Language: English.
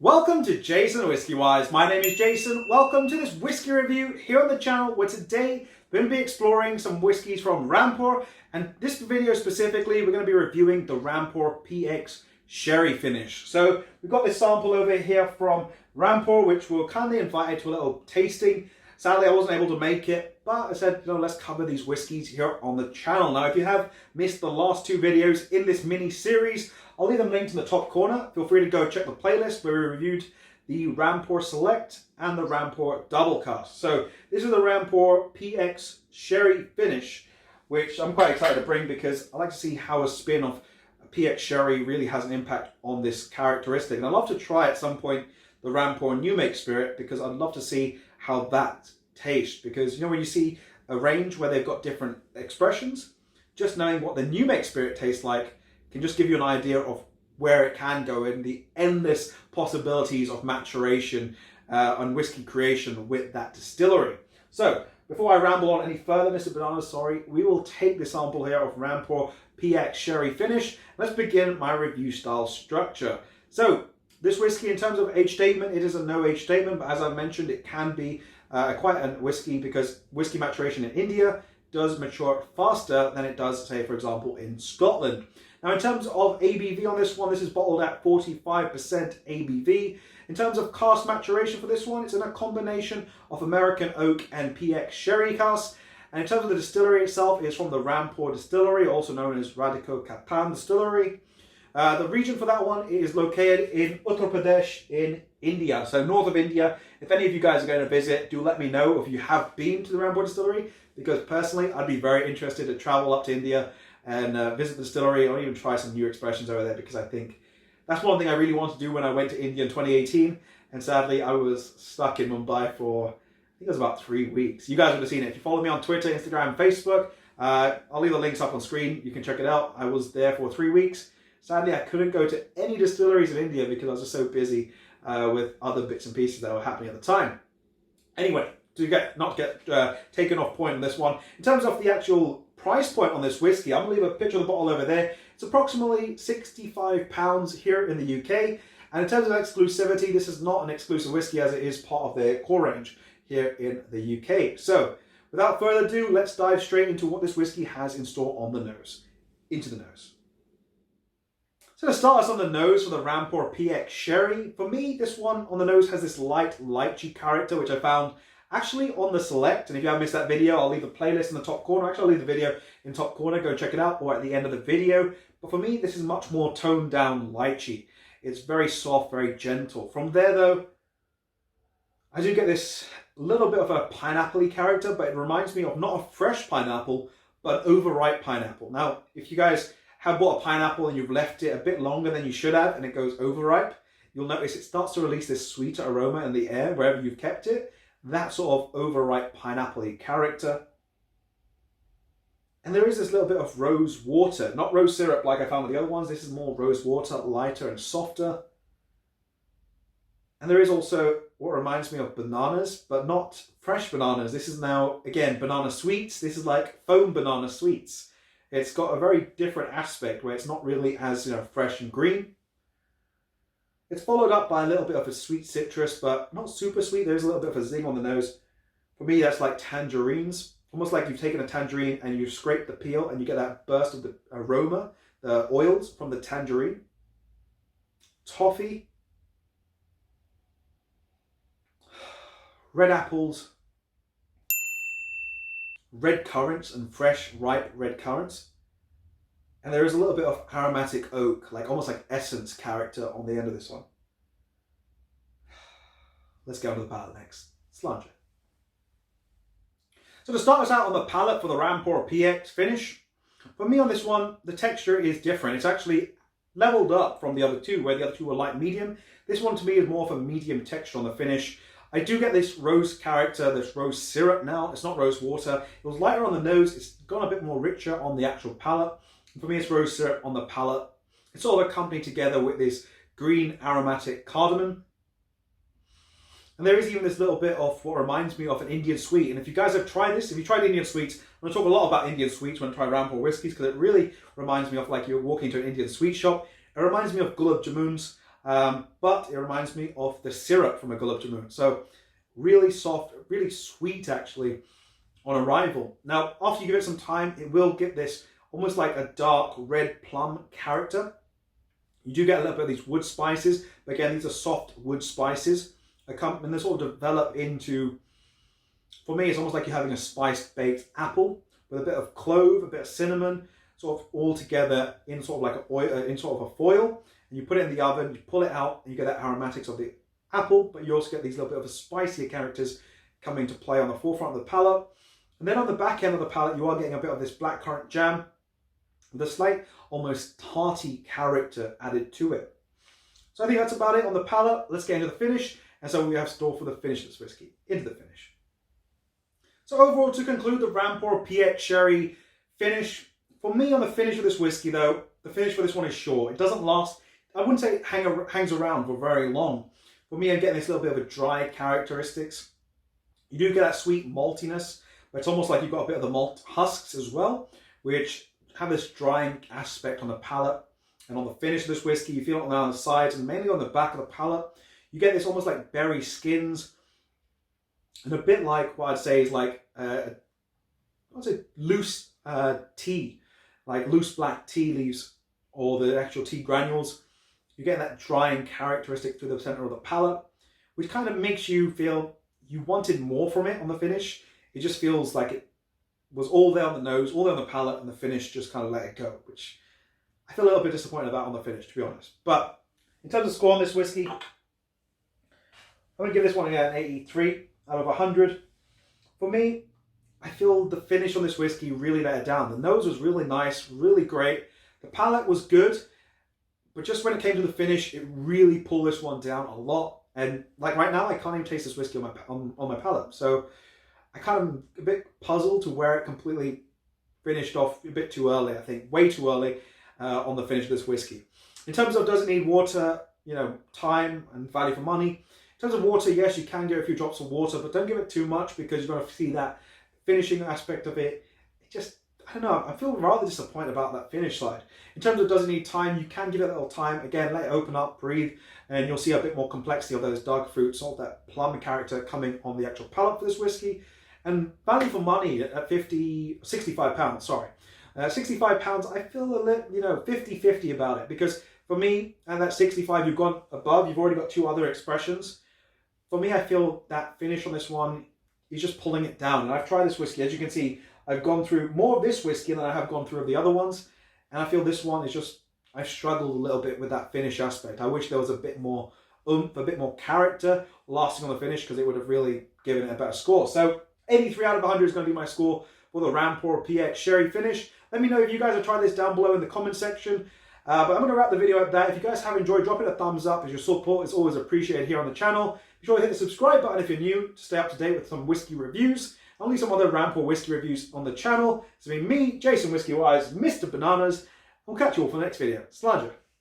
Welcome to JasonWhiskyWise. My name is Jason. Welcome to this whiskey review here on the channel where today we're going to be exploring some whiskies from Rampur, and this video specifically we're going to be reviewing the Rampur PX Sherry Finish. So we've got this sample over here from Rampur which we're kindly invited to a little tasting. Sadly I wasn't able to make it, but I said, let's cover these whiskies here on the channel. Now if you have missed the last two videos in this mini series, I'll leave them linked in the top corner. Feel free to go check the playlist where we reviewed the Rampur Select and the Rampur Double Cask. So this is the Rampur PX Sherry Finish, which I'm quite excited to bring because I like to see how a spin of PX Sherry really has an impact on this characteristic. And I'd love to try at some point the Rampur New Make Spirit because I'd love to see how that tastes. Because when you see a range where they've got different expressions, just knowing what the New Make Spirit tastes like can just give you an idea of where it can go and the endless possibilities of maturation and whiskey creation with that distillery. So before I ramble on any further, Mr. Bananas, we will take the sample here of Rampur PX Sherry Finish. Let's begin my review style structure. So this whiskey, in terms of age statement, it is a no age statement, but as I mentioned, it can be quite a whiskey because whiskey maturation in India does mature faster than it does, say, for example, in Scotland. Now, in terms of ABV on this one, this is bottled at 45% ABV. In terms of cask maturation for this one, it's in a combination of American oak and PX Sherry cask. And in terms of the distillery itself, it's from the Rampur Distillery, also known as Radhika Kapan Distillery. The region for that one is located in Uttar Pradesh in India, so north of India. If any of you guys are going to visit, do let me know if you have been to the Rampur Distillery, because personally, I'd be very interested to travel up to India and visit the distillery or even try some new expressions over there, because I think that's one thing I really wanted to do when I went to India in 2018, and sadly I was stuck in Mumbai for, I think it was about 3 weeks. You guys would have seen it. If you follow me on Twitter, Instagram, Facebook, I'll leave the links up on screen. You can check it out. I was there for 3 weeks. Sadly, I couldn't go to any distilleries in India because I was just so busy with other bits and pieces that were happening at the time. Anyway, not to get taken off point on this one, in terms of the actual price point on this whiskey, I'm going to leave a picture of the bottle over there. It's approximately £65 here in the UK. And in terms of exclusivity, this is not an exclusive whiskey as it is part of their core range here in the UK. So without further ado, let's dive straight into what this whiskey has in store on the nose. Into the nose. So to start us on the nose for the Rampur PX Sherry, for me, this one on the nose has this light lychee character, which I found actually on the Select. And if you haven't missed that video, I'll leave the playlist in the top corner. Actually, I'll leave the video in the top corner. Go and check it out, or at the end of the video. But for me, this is much more toned down lychee. It's very soft, very gentle. From there, though, I do get this little bit of a pineapple-y character, but it reminds me of not a fresh pineapple, but overripe pineapple. Now, if you guys have bought a pineapple and you've left it a bit longer than you should have and it goes overripe, you'll notice it starts to release this sweeter aroma in the air wherever you've kept it. That sort of overripe pineapple-y character. And there is this little bit of rose water, not rose syrup like I found with the other ones. This is more rose water, lighter and softer. And there is also what reminds me of bananas, but not fresh bananas. This is now, again, banana sweets. This is like foam banana sweets. It's got a very different aspect where it's not really as fresh and green. It's followed up by a little bit of a sweet citrus, but not super sweet. There's a little bit of a zing on the nose. For me, that's like tangerines. Almost like you've taken a tangerine and you've scraped the peel and you get that burst of the aroma, the oils from the tangerine. Toffee. Red apples. Red currants and fresh, ripe red currants. And there is a little bit of aromatic oak, like almost like essence character on the end of this one. Let's go on to the palate next. Slange. So to start us out on the palate for the Rampur PX Finish, for me on this one, the texture is different. It's actually leveled up from the other two, where the other two were light medium. This one to me is more of a medium texture on the finish. I do get this rose character, this rose syrup now. It's not rose water. It was lighter on the nose. It's gone a bit more richer on the actual palate. And for me, it's rose syrup on the palate. It's sort of accompanied together with this green aromatic cardamom. And there is even this little bit of what reminds me of an Indian sweet. And if you guys have tried this, if you tried Indian sweets, I'm going to talk a lot about Indian sweets when I try Rampur whiskies, because it really reminds me of like you're walking into an Indian sweet shop. It reminds me of gulab jamuns. but it reminds me of the syrup from a Gulab Jamun. So really soft, really sweet actually on arrival. Now, after you give it some time, it will get this almost like a dark red plum character. You do get a little bit of these wood spices, but again, these are soft wood spices. And they sort of develop into, for me, it's almost like you're having a spiced baked apple with a bit of clove, a bit of cinnamon, sort of all together in sort of like a oil, in sort of a foil. And you put it in the oven, you pull it out, and you get that aromatics of the apple, but you also get these little bit of spicier characters coming to play on the forefront of the palate. And then on the back end of the palate, you are getting a bit of this blackcurrant jam, with a slight, almost tarty character added to it. So I think that's about it on the palate. Let's get into the finish. And so we have store for the finish of this whiskey, into the finish. So overall, to conclude the Rampur PX Sherry Finish, for me on the finish of this whiskey though, the finish for this one is short. It doesn't last, I wouldn't say it hangs around for very long. For me, I'm getting this little bit of a dry characteristics. You do get that sweet maltiness, but it's almost like you've got a bit of the malt husks as well, which have this drying aspect on the palate. And on the finish of this whiskey, you feel it on the sides and mainly on the back of the palate. You get this almost like berry skins, and a bit like what I'd say is like loose tea, like loose black tea leaves or the actual tea granules. You get that drying characteristic through the center of the palate, which kind of makes you feel you wanted more from it on the finish. It just feels like it was all there on the nose, all there on the palate, and the finish just kind of let it go, which I feel a little bit disappointed about on the finish, to be honest. But in terms of score on this whiskey, I'm going to give this one an 83 out of 100. For me, I feel the finish on this whiskey really let it down. The nose was really nice, really great. The palate was good, but just when it came to the finish, it really pulled this one down a lot. And like right now, I can't even taste this whiskey on my palate. So I kind of a bit puzzled to where it completely finished off a bit too early, I think. Way too early on the finish of this whiskey. In terms of does it need water, you know, time and value for money, in terms of water, yes, you can give a few drops of water, but don't give it too much because you're going to see that finishing aspect of it. It just, I don't know, I feel rather disappointed about that finish side. In terms of does it need time, you can give it a little time. Again, let it open up, breathe, and you'll see a bit more complexity of those dark fruits, all that plum character coming on the actual palate for this whiskey. And value for money at 65 pounds, sorry. 65 pounds, I feel a little, 50-50 about it because for me, and that 65 you've gone above, you've already got two other expressions. For me, I feel that finish on this one is just pulling it down. And I've tried this whiskey. As you can see, I've gone through more of this whiskey than I have gone through of the other ones. And I feel this one is just, I've struggled a little bit with that finish aspect. I wish there was a bit more oomph, a bit more character lasting on the finish because it would have really given it a better score. So 83 out of 100 is going to be my score for the Rampur PX Sherry Finish. Let me know if you guys have tried this down below in the comment section. But I'm going to wrap the video up there. If you guys have enjoyed, drop it a thumbs up as your support is always appreciated here on the channel. Be sure to hit the subscribe button if you're new to stay up to date with some whiskey reviews. I'll leave some other Rampur whiskey reviews on the channel. It's been me, JasonWhiskyWise, Mr. Bananas. We'll catch you all for the next video. Slàinte.